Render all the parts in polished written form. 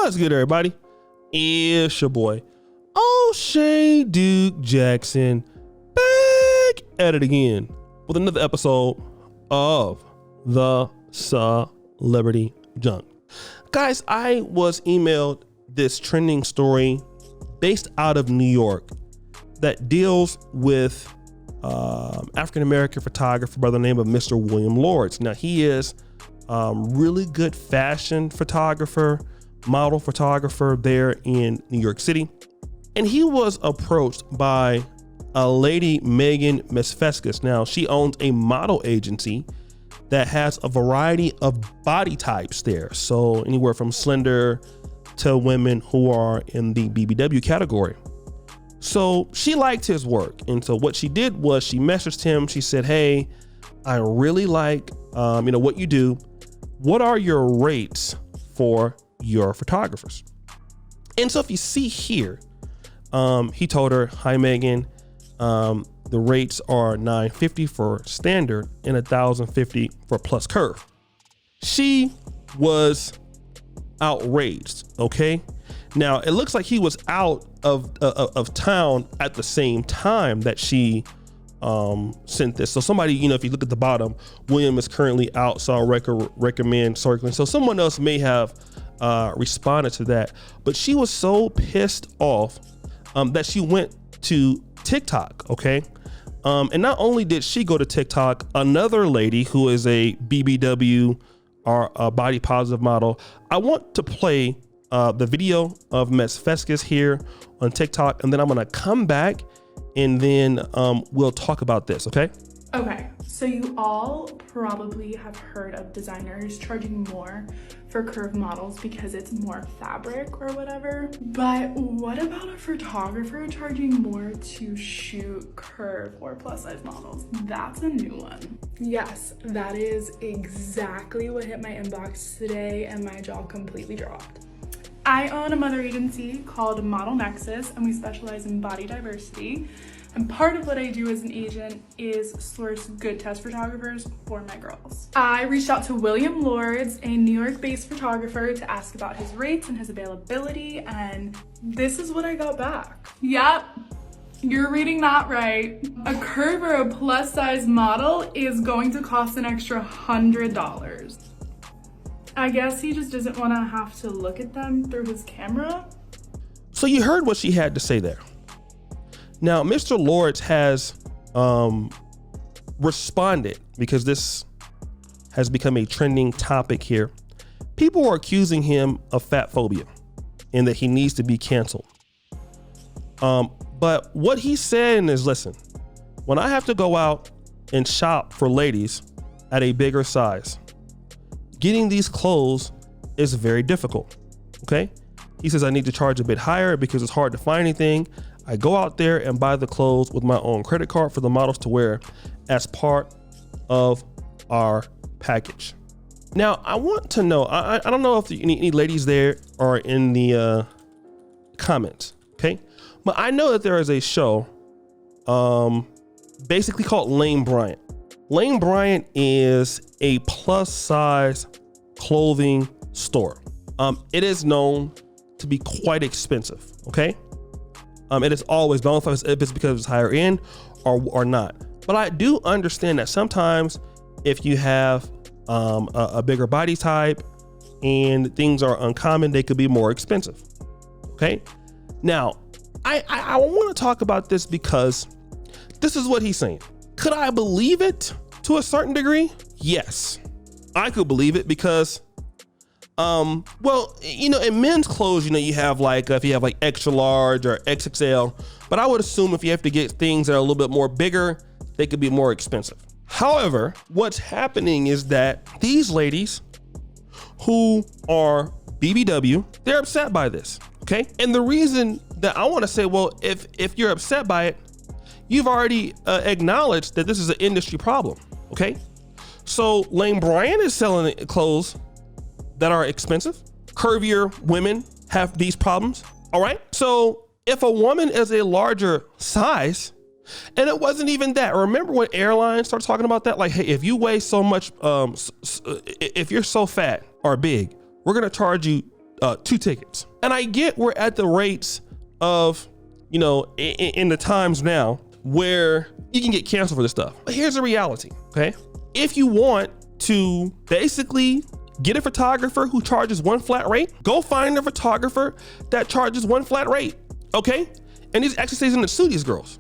What's good, everybody? It's your boy, O'Shea Duke Jackson, back at it again with another episode of the Celebrity Junk. Guys, I was emailed this trending story based out of New York that deals with African-American photographer by the name of Mr. William Lords. Now, he is really good fashion photographer, model photographer there in New York City. And he was approached by a lady, Mesveskas. Now, she owns a model agency that has a variety of body types there. So anywhere from slender to women who are in the BBW category. So she liked his work. And so what she did was she messaged him. She said, hey, I really like what you do. What are your rates for your photographers? And so if you see here, he told her, hi, Megan, the rates are $950 for standard and $1,050 for plus curve. She was outraged. Okay. Now it looks like he was out of town at the same time that she sent this. So somebody, if you look at the bottom, William is currently out, so I recommend circling. So someone else may have responded to that, but she was so pissed off that she went to TikTok. Okay. And not only did she go to TikTok, another lady who is a BBW or a body positive model. I want to play the video of Mesveskas here on TikTok, and then I'm gonna come back and then we'll talk about this, okay? Okay, so you all probably have heard of designers charging more for curve models because it's more fabric or whatever. But what about a photographer charging more to shoot curve or plus size models? That's a new one. Yes, that is exactly what hit my inbox today and my jaw completely dropped. I own a mother agency called Model Nexus, and we specialize in body diversity. And part of what I do as an agent is source good test photographers for my girls. I reached out to William Lords, a New York-based photographer, to ask about his rates and his availability, and this is what I got back. Yep, you're reading that right. A curve or a plus size model is going to cost an extra $100. I guess he just doesn't want to have to look at them through his camera. So you heard what she had to say there. Now, Mr. Lords has responded because this has become a trending topic here. People are accusing him of fatphobia and that he needs to be canceled. But what he's saying is, listen, when I have to go out and shop for ladies at a bigger size, getting these clothes is very difficult, okay? He says I need to charge a bit higher because it's hard to find anything. I go out there and buy the clothes with my own credit card for the models to wear as part of our package. Now, I want to know, I don't know if any ladies there are in the comments, okay? But I know that there is a show basically called Lane Bryant. Lane Bryant is a plus size clothing store. It is known to be quite expensive, okay? It is always known if it's because it's higher end or not. But I do understand that sometimes if you have a bigger body type and things are uncommon, they could be more expensive, okay? Now, I want to talk about this because this is what he's saying. Could I believe it to a certain degree? Yes, I could believe it because, well, in men's clothes, you have like, if you have like extra large or XXL, but I would assume if you have to get things that are a little bit more bigger, they could be more expensive. However, what's happening is that these ladies who are BBW, they're upset by this, okay? And the reason that I want to say, well, if you're upset by it, you've already acknowledged that this is an industry problem, okay? So Lane Bryant is selling clothes that are expensive. Curvier women have these problems, all right? So if a woman is a larger size, and it wasn't even that. Remember when airlines started talking about that? Like, hey, if you weigh so much, if you're so fat or big, we're gonna charge you 2 tickets. And I get we're at the rates of, you know, in the times now where you can get canceled for this stuff. But here's the reality, okay? If you want to basically get a photographer who charges one flat rate, go find a photographer that charges one flat rate, okay? And these actually stays in the sue these girls,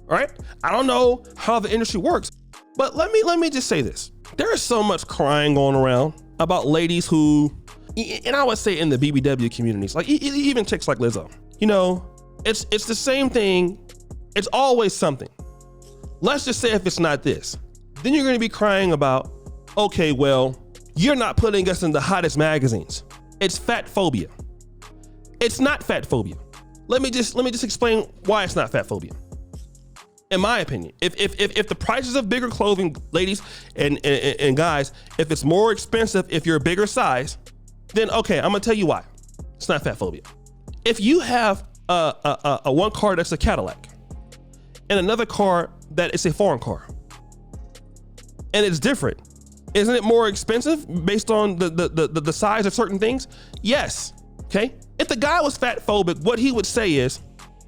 all right? I don't know how the industry works, but let me just say this. There is so much crying going around about ladies who, and I would say in the BBW communities, like even chicks like Lizzo, you know, it's the same thing. It's always something. Let's just say if it's not this, then you're gonna be crying about, okay, well, you're not putting us in the hottest magazines. It's fatphobia. It's not fatphobia. Let me just explain why it's not fatphobia. In my opinion, if the prices of bigger clothing, ladies and guys, if it's more expensive if you're a bigger size, then okay, I'm gonna tell you why. It's not fatphobia. If you have a one car that's a Cadillac and another car that is a foreign car, and it's different, isn't it more expensive based on the size of certain things? Yes, okay? If the guy was fatphobic, what he would say is,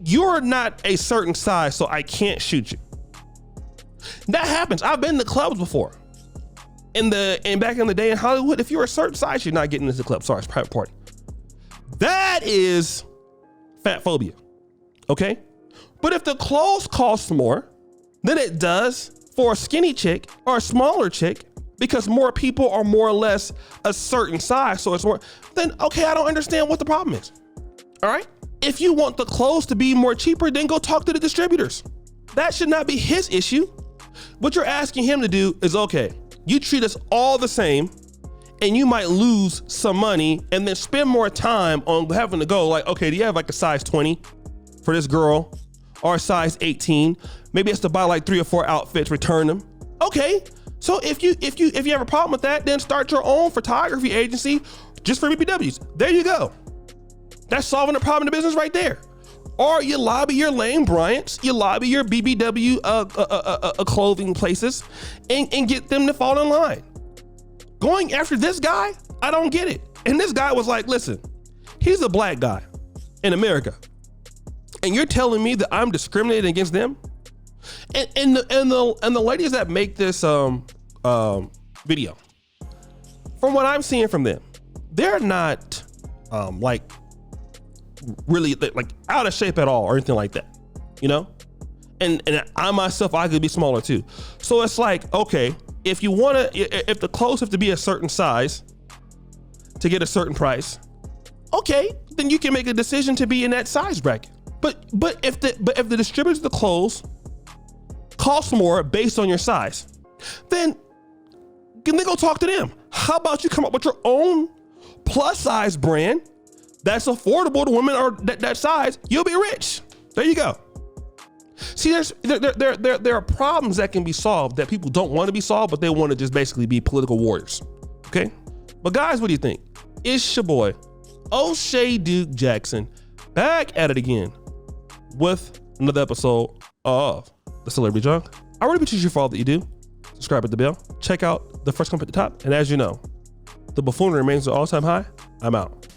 you're not a certain size, so I can't shoot you. That happens. I've been to clubs before. And back in the day in Hollywood, if you're a certain size, you're not getting into the club. Sorry, it's a private party. That is fatphobia, okay? But if the clothes cost more than it does for a skinny chick or a smaller chick, because more people are more or less a certain size, so it's more, then okay, I don't understand what the problem is, all right? If you want the clothes to be more cheaper, then go talk to the distributors. That should not be his issue. What you're asking him to do is, okay, you treat us all the same and you might lose some money and then spend more time on having to go like, okay, do you have like a size 20 for this girl or a size 18? Maybe it's to buy like 3 or 4 outfits, return them. Okay, so if you have a problem with that, then start your own photography agency just for BBWs. There you go. That's solving the problem in the business right there. Or you lobby your Lane Bryants, you lobby your BBW clothing places and get them to fall in line. Going after this guy, I don't get it. And this guy was like, listen, he's a black guy in America. And you're telling me that I'm discriminating against them? And the ladies that make this video, from what I'm seeing from them, they're not like really like out of shape at all or anything like that, you know? And I myself, I could be smaller too. So it's like, okay, if the clothes have to be a certain size to get a certain price, okay, then you can make a decision to be in that size bracket. But if the distributors of the clothes cost more based on your size, then go talk to them. How about you come up with your own plus size brand that's affordable to women or that size? You'll be rich. There you go. See, there are problems that can be solved that people don't want to be solved, but they want to just basically be political warriors. Okay? But guys, what do you think? It's your boy, O'Shea Duke Jackson, back at it again with another episode of The Celebrity Junk. I really appreciate you for all that you do. Subscribe at the bell. Check out the first comment at the top. And as you know, the buffoonery remains at all-time high. I'm out.